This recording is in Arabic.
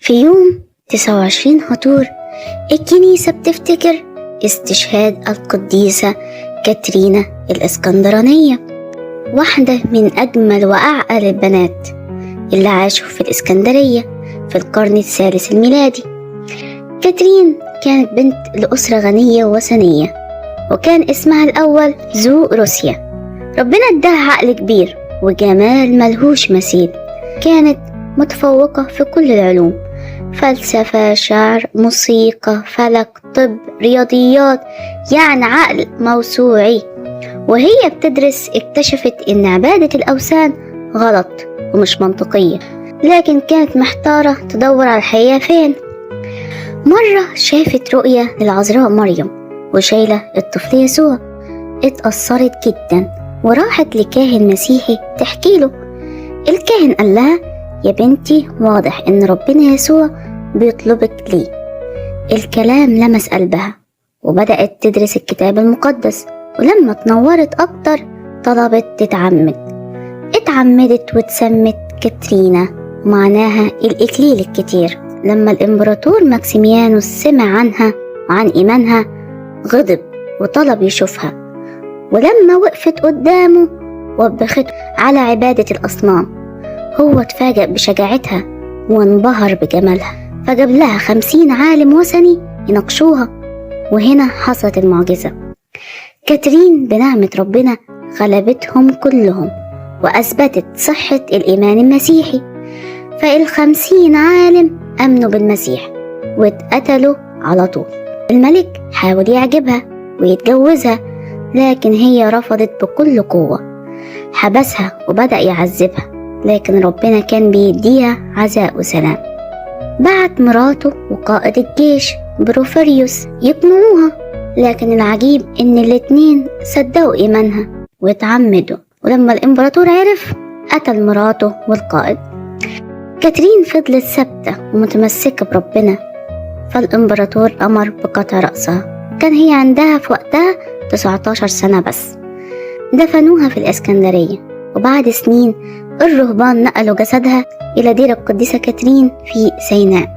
في يوم 29 هطور الكنيسة بتفتكر استشهاد القديسة كاترينا الإسكندرانية، واحدة من أجمل وأعقل البنات اللي عاشوا في الإسكندرية في القرن الثالث الميلادي. كاترين كانت بنت لأسرة غنية وثنية، وكان اسمها الأول ذو روسيا. ربنا اداها عقل كبير وجمال ملهوش مثيل. كانت متفوقة في كل العلوم، فلسفة، شعر، موسيقى، فلك، طب، رياضيات، يعني عقل موسوعي. وهي بتدرس اكتشفت إن عبادة الأوثان غلط ومش منطقية، لكن كانت محتارة تدور على الحقيقة فين. مرة شافت رؤية للعذراء مريم وشايلة الطفل يسوع، اتأثرت جدا وراحت لكاهن مسيحي تحكي له. الكاهن قال لها: يا بنتي، واضح إن ربنا يسوع بيطلبك ليه. الكلام لمس قلبها وبدأت تدرس الكتاب المقدس، ولما تنورت أكتر طلبت اتعمدت واتسمت كاترينا، ومعناها الإكليل الكتير. لما الإمبراطور ماكسيميانوس سمع عنها وعن إيمانها غضب وطلب يشوفها، ولما وقفت قدامه وبخت على عبادة الأصنام. هو اتفاجأ بشجاعتها وانبهر بجمالها، فجاب لها 50 عالم وثني يناقشوها، وهنا حصلت المعجزة. كاترين بنعمة ربنا غلبتهم كلهم وأثبتت صحة الإيمان المسيحي، فال50 عالم أمنوا بالمسيح واتقتلوا على طول. الملك حاول يعجبها ويتجوزها، لكن هي رفضت بكل قوة. حبسها وبدأ يعذبها، لكن ربنا كان بيديها عزاء وسلام. بعت مراته وقائد الجيش بروفيريوس يقنعوها، لكن العجيب إن الاتنين صدقوا إيمانها واتعمدوا، ولما الإمبراطور عرف قتل مراته والقائد. كاترين فضلت ثابتة ومتمسكة بربنا، فالإمبراطور أمر بقطع رأسها. كان هي عندها في وقتها 19 سنة بس. دفنوها في الإسكندرية، وبعد سنين الرهبان نقلوا جسدها إلى دير القديسة كاترين في سيناء.